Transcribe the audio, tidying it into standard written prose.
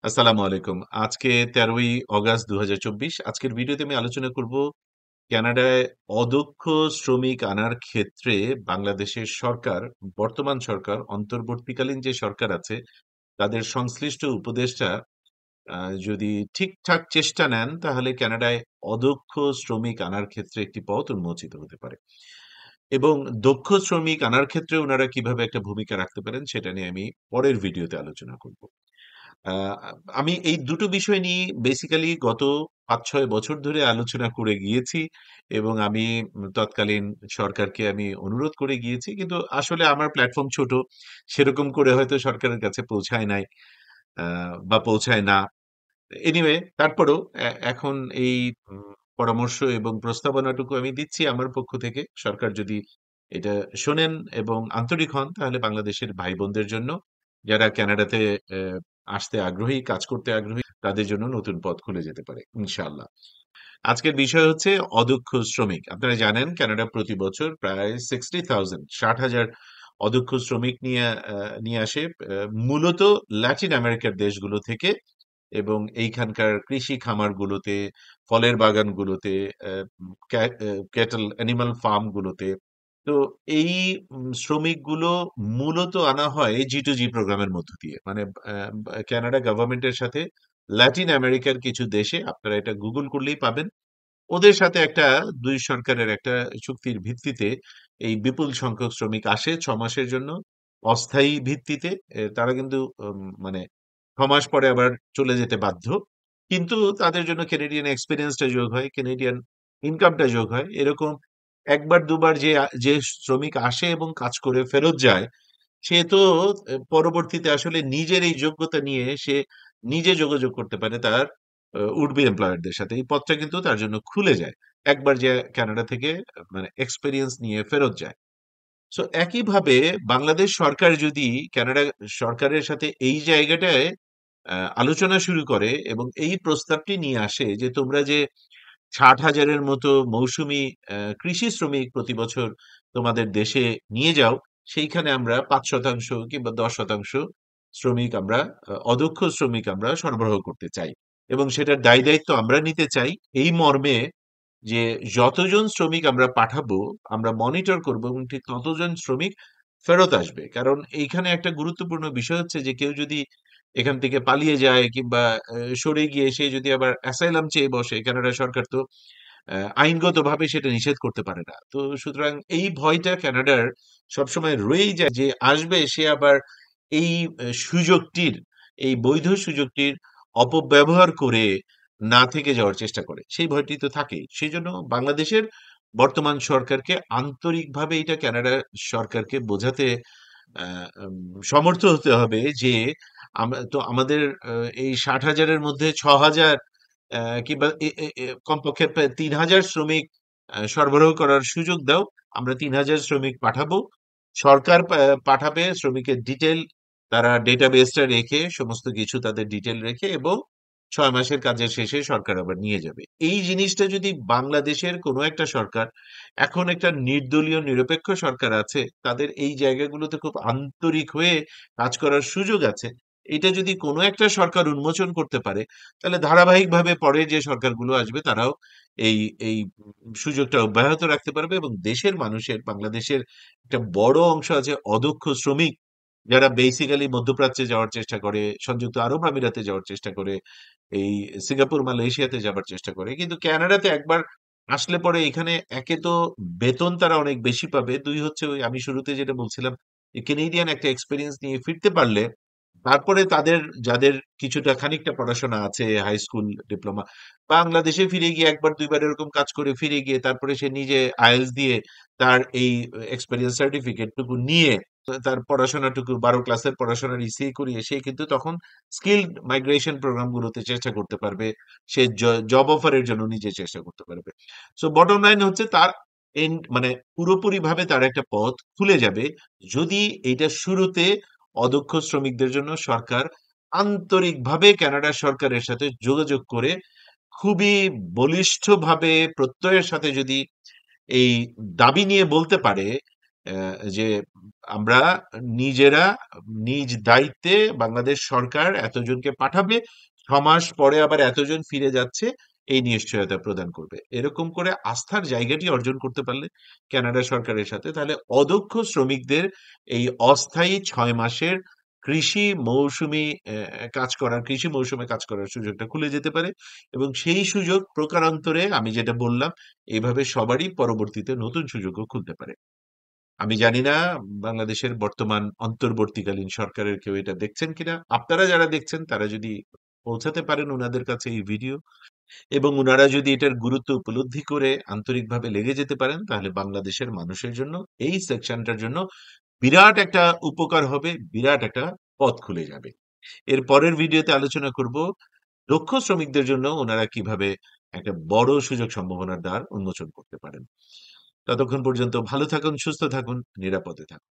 আসসালামু আলাইকুম। আজকে ১৩ই অগাস্ট ২০২৪। আজকের ভিডিওতে আমি আলোচনা করব কানাডায় অদক্ষ শ্রমিক আনার ক্ষেত্রে বাংলাদেশের সরকার, বর্তমান সরকার, অন্তর্বর্তীকালীন যে সরকার আছে, তাদের সংশ্লিষ্ট উপদেষ্টা আ যদি ঠিকঠাক চেষ্টা নেন, তাহলে কানাডায় অদক্ষ শ্রমিক আনার ক্ষেত্রে একটি পথ উন্মোচিত হতে পারে। এবং দক্ষ শ্রমিক আনার ক্ষেত্রে উনারা কিভাবে একটা ভূমিকা রাখতে পারেন, সেটা নিয়ে আমি পরের ভিডিওতে আলোচনা করব। আ আমি এই দুটো বিষয় নিয়ে বেসিক্যালি গত ৫-৬ বছর ধরে আলোচনা করে গিয়েছি এবং আমি তৎকালীন সরকারকে আমি অনুরোধ করে গিয়েছি। কিন্তু আসলে আমার প্ল্যাটফর্ম ছোট। সেরকম করে হয়তো সরকারের কাছে পৌঁছায় নাই আ বা পৌঁছায় না। এনিওয়ে তারপরেও এখন এই পরামর্শ এবং প্রস্তাবনাটুকু আমি দিচ্ছি আমার পক্ষ থেকে। সরকার যদি এটা শোনেন এবং আন্তরিক হন, তাহলে বাংলাদেশের ভাই-বোনদের জন্য যারা কানাডাতে আসতে আগ্রহী, কাজ করতে আগ্রহী, তাদের জন্য নতুন পথ খুলে যেতে পারে ইনশাআল্লাহ। আজকের বিষয় হচ্ছে অদক্ষ শ্রমিক। আপনারা জানেন কানাডা প্রতি বছর প্রায় 60,000 অদক্ষ শ্রমিক নিয়ে আসে মূলত ল্যাটিন আমেরিকার দেশগুলো থেকে এবং এইখানকার কৃষি খামারগুলোতে, ফলের বাগানগুলোতে, ক্যাটল অ্যানিমাল ফার্মগুলোতে। তো এই শ্রমিকগুলো মূলত আনা হয় G2G প্রোগ্রামের মধ্য দিয়ে। মানে কানাডা গভর্নমেন্টের সাথে লাতিন আমেরিকার কিছু দেশে আপনারা এটা গুগল করলেই পাবেন। ওদের সাথে একটা ২ সরকারের একটা চুক্তির ভিত্তিতে এই বিপুল সংখ্যক শ্রমিক আসে ৬ মাসের জন্য অস্থায়ী ভিত্তিতে। তারা কিন্তু মানে ৬ মাস পরে আবার চলে যেতে বাধ্য। কিন্তু তাদের জন্য কানাডিয়ান এক্সপেরিয়েন্সটা যোগ হয়, কানাডিয়ান ইনকামটা যোগ হয়। এরকম ১ বার ২ বার যে শ্রমিক আসে এবং কাজ করে ফেরত যায়, সে তো পরবর্তীতে আসলে নিজের এই যোগ্যতা নিয়ে সে নিজে যোগাযোগ করতে পারে তার উড বি এমপ্লয়ারদের সাথে। এই পথটা কিন্তু তার জন্য খুলে যায়। একবার যে কানাডা থেকে মানে এক্সপেরিয়েন্স নিয়ে ফেরত যায়। সো একইভাবে বাংলাদেশ সরকার যদি কানাডা সরকারের সাথে এই জায়গাটায় আলোচনা শুরু করে এবং এই প্রস্তাবটি নিয়ে আসে যে তোমরা যে ৬০,০০০ এর মতো মৌসুমী কৃষি শ্রমিক প্রতি বছর তোমাদের দেশে নিয়ে যাও, সেইখানে আমরা ৫% কিংবা ১০% শ্রমিক আমরা অদক্ষ শ্রমিক আমরা সরবরাহ করতে চাই। এবং সেটার দায়-দায়িত্ব আমরা নিতে চাই এই মর্মে যে যতজন শ্রমিক আমরা পাঠাবো, আমরা মনিটর করব এবং ঠিক ততজন শ্রমিক ফেরত আসবে। কারণ এইখানে একটা গুরুত্বপূর্ণ বিষয় হচ্ছে যে কেউ যদি এখান থেকে পালিয়ে যায় কিংবা সরে গিয়ে সে যদি আবার অ্যাসাইলাম চেয়ে বসে, কানাডা সরকার তো আইনগতভাবে সেটা নিষেধ করতে পারে না। তো সুতরাং এই ভয়টা কানাডার সবসময় রয়েই যায় যে আসবে সে আবার এই সুযোগটির, এই বৈধ সুযোগটির অপব্যবহার করে না থেকে যাওয়ার চেষ্টা করে। সেই ভয়টি তো থাকেই। সেজন্য বাংলাদেশের বর্তমান সরকারকে আন্তরিকভাবে এটা কানাডা সরকারকে বোঝাতে আ উম সমর্থ হতে হবে যে আমরা তো আমাদের এই ৬০,০০০ এর মধ্যে ৬,০০০ কিংবা এ এ এ কমপক্ষে ৩,০০০ শ্রমিক সরবরাহ করার সুযোগ দাও। আমরা ৩,০০০ শ্রমিক পাঠাবো। সরকার পাঠাবে শ্রমিকের ডিটেইল তারা ডেটাবেসটা রেখে সমস্ত কিছু তাদের ডিটেইল রেখে এবং ৬ মাসের কাজের শেষে সরকার আবার নিয়ে যাবে। এই জিনিসটা যদি বাংলাদেশের কোনো একটা সরকার, এখন একটা নির্দলীয় নিরপেক্ষ সরকার আছে, তাদের এই জায়গাগুলোতে খুব আন্তরিক হয়ে কাজ করার সুযোগ আছে। এটা যদি কোনো একটা সরকার উন্মোচন করতে পারে, তাহলে ধারাবাহিকভাবে পরে যে সরকারগুলো আসবে তারাও এই এই সুযোগটা অব্যাহত রাখতে পারবে এবং দেশের মানুষের, বাংলাদেশের একটা বড় অংশ আছে অদক্ষ শ্রমিক, যারা বেসিক্যালি মধ্যপ্রাচ্যে যাওয়ার চেষ্টা করে, সংযুক্ত আরব আমিরাতে যাওয়ার চেষ্টা করে, এই সিঙ্গাপুর, মালয়েশিয়াতে যাবার চেষ্টা করে। কিন্তু কানাডাতে একবার আসলে পরে এখানে একে তো বেতন তারা অনেক বেশি পাবে। ২ হচ্ছে ওই আমি শুরুতে যেটা বলছিলাম, যে কানেডিয়ান একটা এক্সপেরিয়েন্স নিয়ে ফিরতে পারলে তারপরে তাদের যাদের কিছুটা খানিকটা পড়াশোনা আছে, হাই স্কুল ডিপ্লোমা, বাংলাদেশে ফিরে গিয়ে ১ বার ২ বার এরকম কাজ করে ফিরে গিয়ে তারপরে সে নিজে IELTS দিয়ে তার এই এক্সপেরিয়েন্স সার্টিফিকেট টুকু নিয়ে তার পড়াশোনাটুকু ১২ ক্লাসের পড়াশোনা রিসিভ করিয়ে সে কিন্তু তখন স্কিলড মাইগ্রেশন প্রোগ্রাম গুলোতে চেষ্টা করতে পারবে। সে জব অফারের জন্য নিজে চেষ্টা করতে পারবে। সো বটম লাইন হচ্ছে তার মানে পুরোপুরিভাবে তার একটা পথ খুলে যাবে যদি এইটা শুরুতে অদক্ষ শ্রমিকদের জন্য সরকার আন্তরিকভাবে কানাডা সরকারের সাথে যোগাযোগ করে খুবই বলিষ্ঠভাবে প্রত্যয়ের সাথে যদি এই দাবি নিয়ে বলতে পারে যে আমরা নিজেরা নিজ দায়িত্বে বাংলাদেশ সরকার এতজনকে পাঠাবে, 6 মাস পরে আবার এতজন ফিরে যাচ্ছে, এই নিশ্চয়তা প্রদান করবে। এরকম করে আস্থার জায়গাটি অর্জন করতে পারলে কানাডা সরকারের সাথে, তাহলে অদক্ষ শ্রমিকদের এই অস্থায়ী 6 মাসের কৃষি মৌসুমে কাজ করার সুযোগটা খুলে যেতে পারে, এবং সেই সুযোগ প্রকারান্তরে আমি যেটা বললাম, এইভাবে সবারই পরবর্তীতে নতুন সুযোগও খুলতে পারে। আমি জানি না বাংলাদেশের বর্তমান অন্তর্বর্তীকালীন সরকারের কেউ এটা দেখছেন কিনা। আপনারা যারা দেখছেন তারা যদি পৌঁছাতে পারেন উনাদের কাছে এই ভিডিও, এবং উনারা যদি এটার গুরুত্ব উপলব্ধি করে আন্তরিকভাবে লেগে যেতে পারেন, তাহলে বাংলাদেশের মানুষের জন্য, এই সেকশনটার জন্য বিরাট একটা উপকার হবে, বিরাট একটা পথ খুলে যাবে। এর পরের ভিডিওতে আলোচনা করব দক্ষ শ্রমিকদের জন্য ওনারা কিভাবে একটা বড় সুযোগ সম্ভাবনার দ্বার উন্মোচন করতে পারেন। ততক্ষণ পর্যন্ত ভালো থাকুন, সুস্থ থাকুন, নিরাপদে থাকুন।